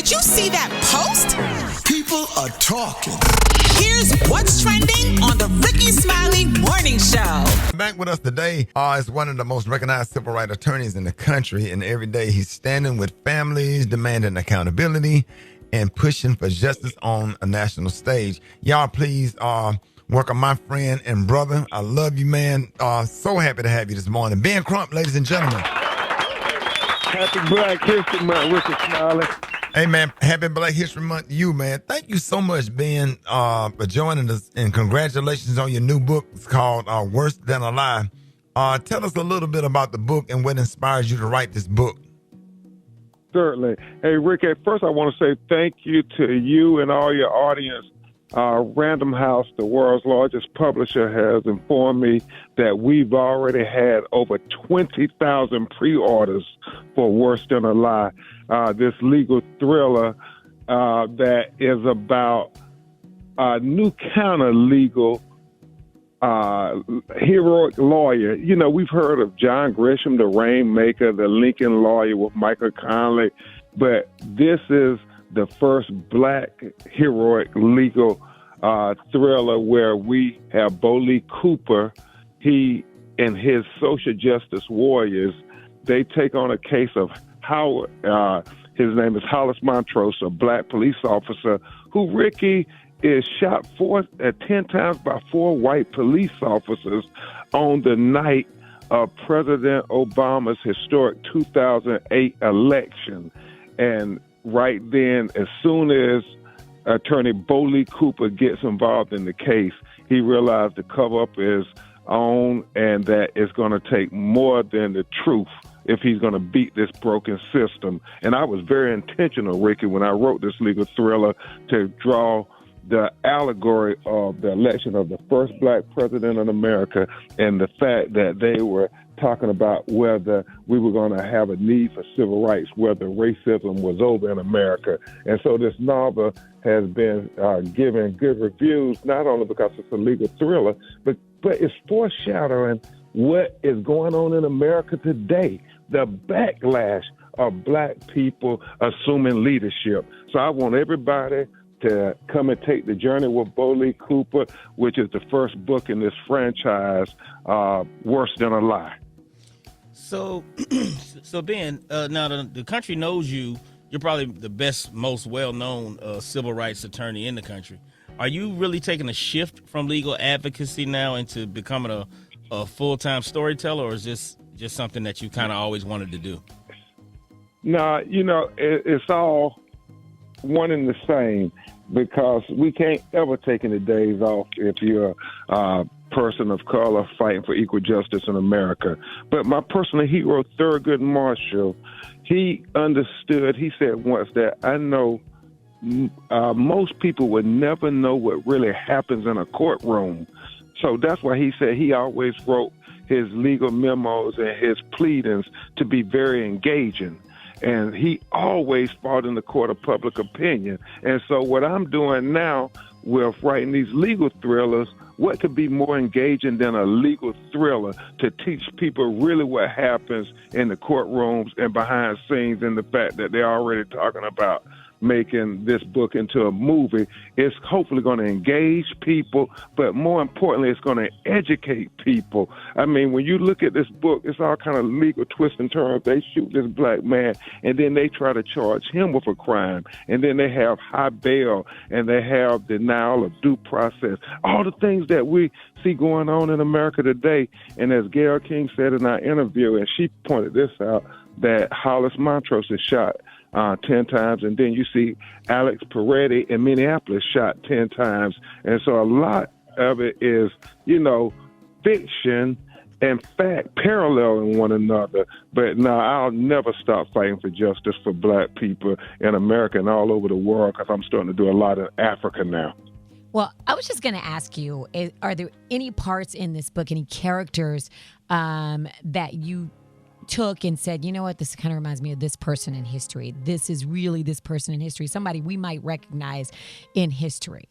Did you see that post? People are talking. Here's what's trending on the Rickey Smiley Morning Show. Back with us today is one of the most recognized civil rights attorneys in the country, and every day he's standing with families, demanding accountability, and pushing for justice on a national stage. Y'all, please welcome my friend and brother. I love you, man. So happy to have you this morning. Ben Crump, ladies and gentlemen. Happy Black History Month, Rickey Smiley. Hey, man, happy Black History Month to you, man. Thank you so much, Ben, for joining us, and congratulations on your new book. It's called Worse Than a Lie. Tell us a little bit about the book and what inspires you to write this book. Certainly. Hey, Rick, at first I want to say thank you to you and all your audience. Random House, the world's largest publisher, has informed me that we've already had over 20,000 pre-orders for Worse Than a Lie, this legal thriller that is about a new kind of legal heroic lawyer. You know, we've heard of John Grisham, the Rainmaker, the Lincoln lawyer with Michael Conley, but this is the first Black heroic legal thriller where we have Boley Cooper. He and his social justice warriors, they take on a case of Howard. His name is Hollis Montrose, a Black police officer who, Rickey, is shot 10 times by 4 white police officers on the night of President Obama's historic 2008 election. And right then, as soon as Attorney Boley Cooper gets involved in the case, he realized the cover-up is on and that it's going to take more than the truth if he's going to beat this broken system. And I was very intentional, Rickey, when I wrote this legal thriller to draw the allegory of the election of the first Black president in America and the fact that they were talking about whether we were going to have a need for civil rights, whether racism was over in America. And so this novel has been given good reviews, not only because it's a legal thriller, but it's foreshadowing what is going on in America today, the backlash of Black people assuming leadership. So I want everybody to come and take the journey with Boley Cooper, which is the first book in this franchise, Worse Than a Lie. So Ben, now the country knows you. You're probably the best, most well-known civil rights attorney in the country. Are you really taking a shift from legal advocacy now into becoming a full-time storyteller, or is this just something that you kind of always wanted to do? No, you know, it's all one and the same, because we can't ever take any days off if you're a person of color fighting for equal justice in America. But my personal hero, Thurgood Marshall, he understood, he said once that I know most people would never know what really happens in a courtroom. So that's why he said he always wrote his legal memos and his pleadings to be very engaging. And he always fought in the court of public opinion. And so what I'm doing now with writing these legal thrillers, what could be more engaging than a legal thriller to teach people really what happens in the courtrooms and behind scenes, and the fact that they're already talking about making this book into a movie. It's hopefully going to engage people, but more importantly, it's going to educate people. I mean, when you look at this book, it's all kind of legal twists and turns. They shoot this Black man, and then they try to charge him with a crime, and then they have high bail, and they have denial of due process. All the things that we see going on in America today. And as Gayle King said in our interview, and she pointed this out, that Hollis Montrose is shot 10 times, and then you see Alex Peretti in Minneapolis shot 10 times. And so a lot of it is, you know, fiction and fact paralleling one another. But no, I'll never stop fighting for justice for Black people in America and all over the world, because I'm starting to do a lot in Africa now. Well, I was just going to ask you, are there any parts in this book, any characters that you took and said, you know what, this kind of reminds me of this person in history. This is really this person in history, somebody we might recognize in history?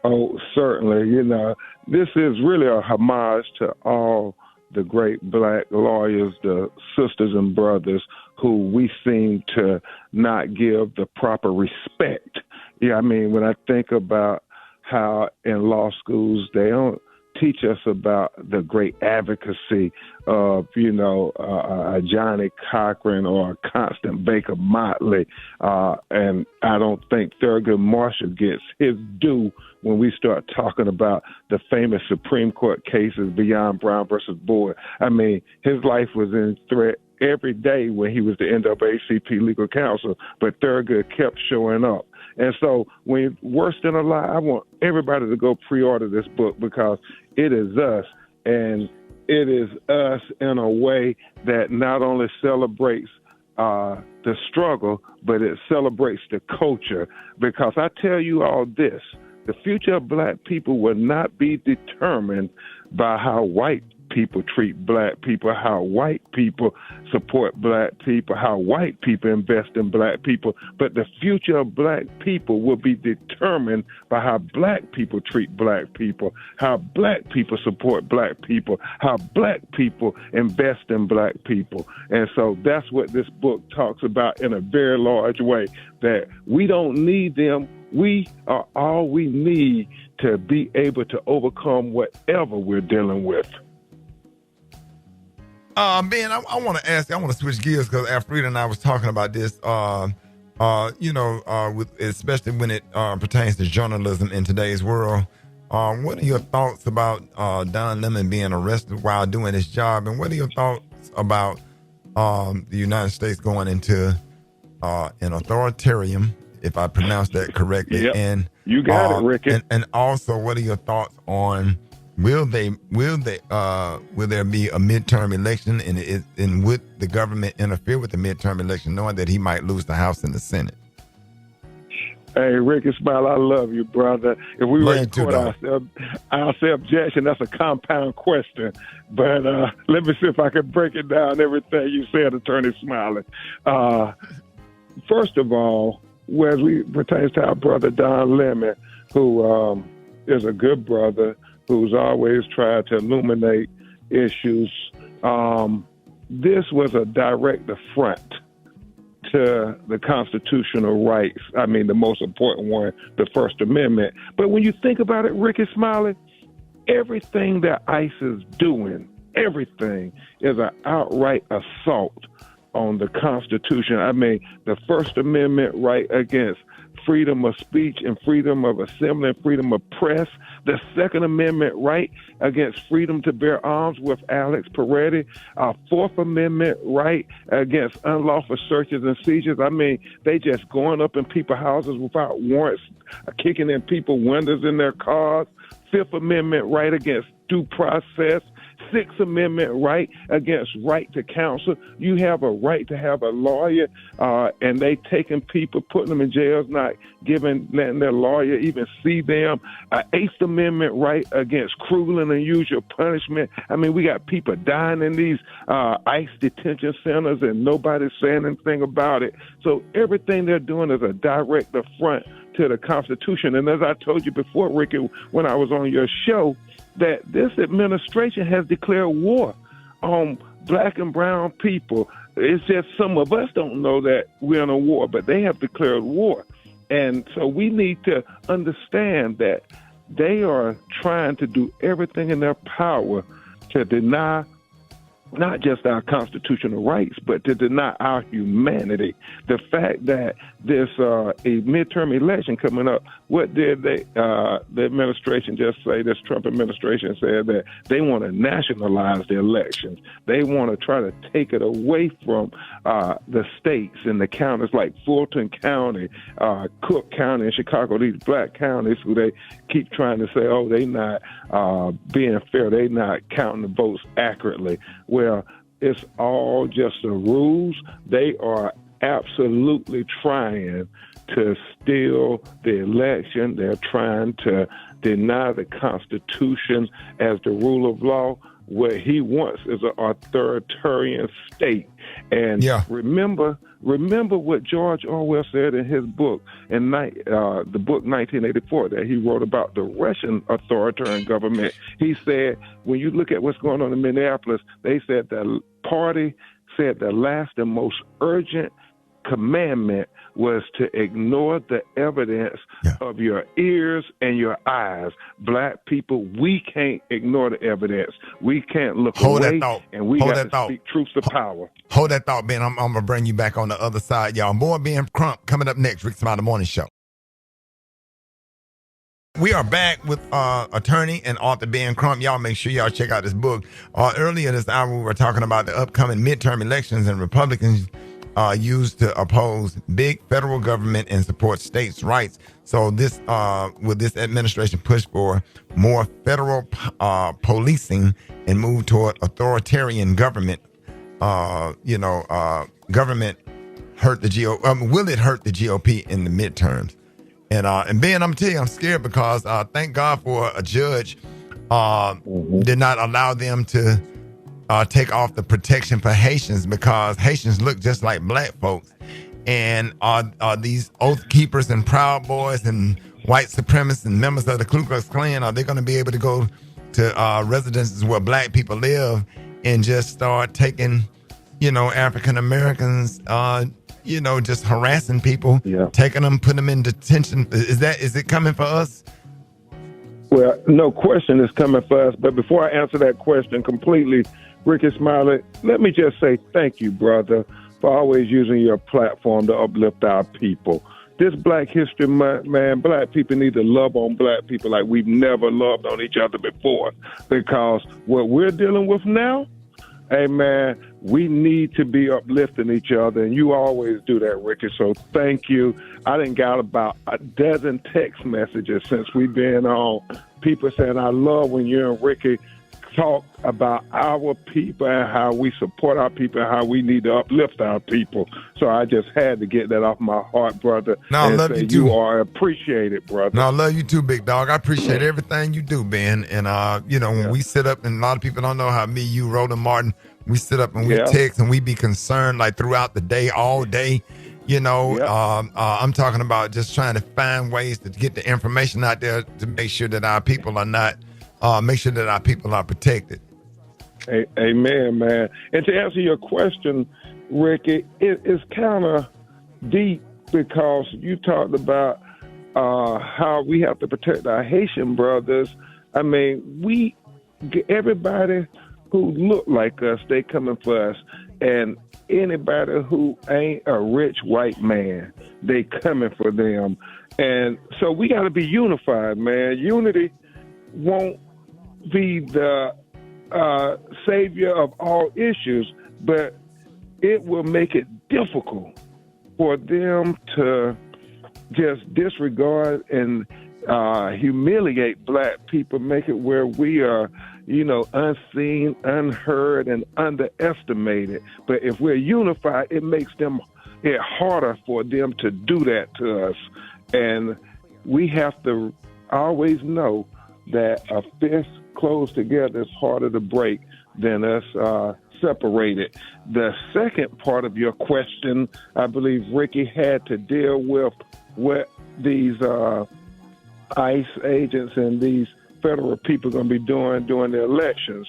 Oh, certainly. You know, this is really a homage to all the great Black lawyers, the sisters and brothers who we seem to not give the proper respect. Yeah, I mean, when I think about how in law schools they don't teach us about the great advocacy of, a Johnny Cochran or a Constant Baker Motley. And I don't think Thurgood Marshall gets his due when we start talking about the famous Supreme Court cases beyond Brown versus Boyd. I mean, his life was in threat every day when he was the NAACP legal counsel, but Thurgood kept showing up. And so when Worse Than a Lie, I want everybody to go pre-order this book because it is us, and it is us in a way that not only celebrates the struggle, but it celebrates the culture. Because I tell you all this, the future of black people will not be determined by how white people treat black people, how white people support black people, how white people invest in black people. But the future of black people will be determined by how black people treat black people, how black people support black people, how black people invest in black people. And so that's what this book talks about in a very large way, that we don't need them. We are all we need to be able to overcome whatever we're dealing with. Ben, I want to ask you, I want to switch gears because Alfreda and I was talking about this, especially when it pertains to journalism in today's world. What are your thoughts about Don Lemon being arrested while doing his job? And what are your thoughts about the United States going into an authoritarian, if I pronounced that correctly? Yep. And you got it, Rickey. And also, what are your thoughts on will there be a midterm election, and would the government interfere with the midterm election, knowing that he might lose the House and the Senate? Hey, Rickey Smiley, I love you, brother. If we were in court, I'll say objection. That's a compound question. But let me see if I can break it down, everything you said, Attorney Smiley. First of all, as we pertains to our brother Don Lemon, who is a good brother, who's always tried to illuminate issues. This was a direct affront to the constitutional rights. I mean, the most important one, the First Amendment. But when you think about it, Rickey Smiley, everything that ICE is doing, everything is an outright assault on the Constitution. I mean, the First Amendment right against freedom of speech and freedom of assembly and freedom of press. The Second Amendment right against freedom to bear arms with Alex Peretti. Our Fourth Amendment right against unlawful searches and seizures. I mean, they just going up in people's houses without warrants, kicking in people's windows in their cars. Fifth Amendment right against due process. Sixth Amendment right against right to counsel. You have a right to have a lawyer, and they taking people, putting them in jails, not letting their lawyer even see them. Eighth Amendment right against cruel and unusual punishment. I mean, we got people dying in these ICE detention centers, and nobody's saying anything about it. So everything they're doing is a direct affront to the Constitution. And as I told you before, Rickey, when I was on your show, that this administration has declared war on black and brown people. It's just some of us don't know that we're in a war, but they have declared war. And so we need to understand that they are trying to do everything in their power to deny not just our constitutional rights, but to deny our humanity. The fact that there's a midterm election coming up, what did the administration just say? This Trump administration said that they want to nationalize the elections. They want to try to take it away from the states and the counties like Fulton County, Cook County, and Chicago, these black counties who they keep trying to say, oh, they not being fair, they not counting the votes accurately. Well, it's all just the rules. They are absolutely trying to steal the election. They're trying to deny the Constitution as the rule of law. What he wants is an authoritarian state. And remember what George Orwell said in his book, the book 1984, that he wrote about the Russian authoritarian government. He said, when you look at what's going on in Minneapolis, they said the party said the last and most urgent commandment was to ignore the evidence of your ears and your eyes. Black people, we can't ignore the evidence. We can't look away, and we got to speak truth to power. Hold that thought, Ben. I'm going to bring you back on the other side, y'all. More Ben Crump coming up next. Rick Smiley Morning Show. We are back with attorney and author Ben Crump. Y'all make sure y'all check out this book. Earlier this hour, we were talking about the upcoming midterm elections, and Republicans used to oppose big federal government and support states' rights. So this, will this administration push for more federal policing and move toward authoritarian government? Government hurt the GOP. Will it hurt the GOP in the midterms? And Ben, I'm gonna tell you, I'm scared because thank God for a judge did not allow them to take off the protection for Haitians, because Haitians look just like black folks. And are these oath keepers and Proud Boys and white supremacists and members of the Ku Klux Klan, are they going to be able to go to residences where black people live and just start taking, African Americans, just harassing people, taking them, putting them in detention? Is it coming for us? Well, no question it's coming for us. But before I answer that question completely, Rickey Smiley, let me just say thank you, brother, for always using your platform to uplift our people. This Black History Month, man, black people need to love on black people like we've never loved on each other before, because what we're dealing with now, hey, man, we need to be uplifting each other, and you always do that, Rickey, so thank you. I done got about a dozen text messages since we've been on, people saying, I love when you and Rickey talk about our people and how we support our people and how we need to uplift our people. So I just had to get that off my heart, brother. No, I love you too. You are appreciated, brother. No, I love you too, big dog. I appreciate everything you do, Ben. And, when we sit up, and a lot of people don't know how me, you, Roland Martin, we sit up and we text and we be concerned like throughout the day, all day. I'm talking about just trying to find ways to get the information out there to make sure that our people are not make sure that our people are protected. Amen, man. And to answer your question, Rickey, it's kind of deep, because you talked about how we have to protect our Haitian brothers. I mean, everybody who look like us, they coming for us. And anybody who ain't a rich white man, they coming for them. And so we got to be unified, man. Unity won't be the savior of all issues, but it will make it difficult for them to just disregard and humiliate black people, make it where we are, unseen, unheard, and underestimated. But if we're unified, it makes it harder for them to do that to us. And we have to always know that a fist closed together is harder to break than us separated. The second part of your question, I believe Rickey had to deal with what these ICE agents and these federal people are going to be doing during the elections.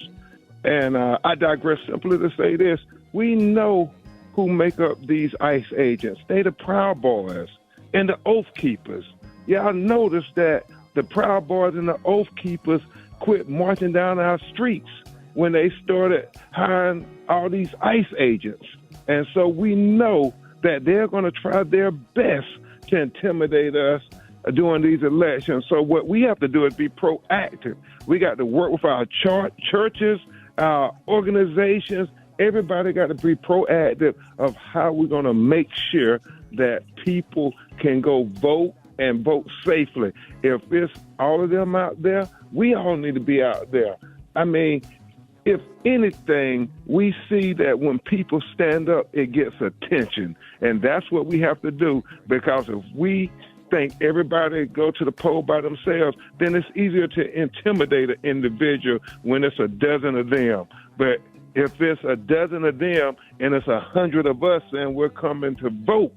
And I digress simply to say this. We know who make up these ICE agents. They the Proud Boys and the Oath Keepers. Y'all notice that the Proud Boys and the Oath Keepers quit marching down our streets when they started hiring all these ICE agents. And so we know that they're going to try their best to intimidate us during these elections. So what we have to do is be proactive. We got to work with our churches, our organizations. Everybody got to be proactive of how we're going to make sure that people can go vote and vote safely. If it's all of them out there, we all need to be out there. I mean, if anything, we see that when people stand up, it gets attention. And that's what we have to do, because if we think everybody go to the poll by themselves, then it's easier to intimidate an individual when it's a dozen of them. But if it's a dozen of them and it's 100 of us and we're coming to vote,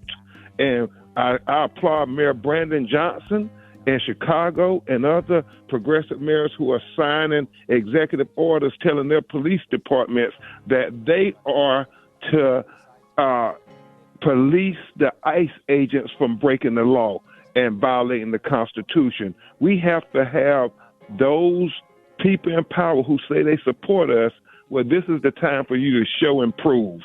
and I applaud Mayor Brandon Johnson in Chicago and other progressive mayors who are signing executive orders telling their police departments that they are to police the ICE agents from breaking the law and violating the Constitution. We have to have those people in power who say they support us. Well, this is the time for you to show and prove.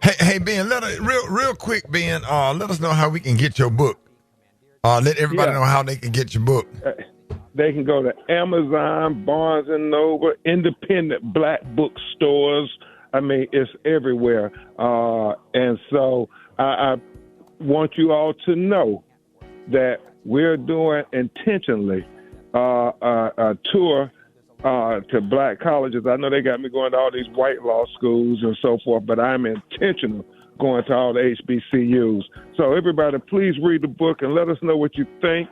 Hey, Ben, real quick, Ben, let us know how we can get your book. Let everybody know how they can get your book. They can go to Amazon, Barnes & Noble, independent black bookstores. I mean, it's everywhere. And so I want you all to know that we're doing intentionally a tour to black colleges. I know they got me going to all these white law schools and so forth, but I'm intentional going to all the HBCUs. So everybody, please read the book and let us know what you think.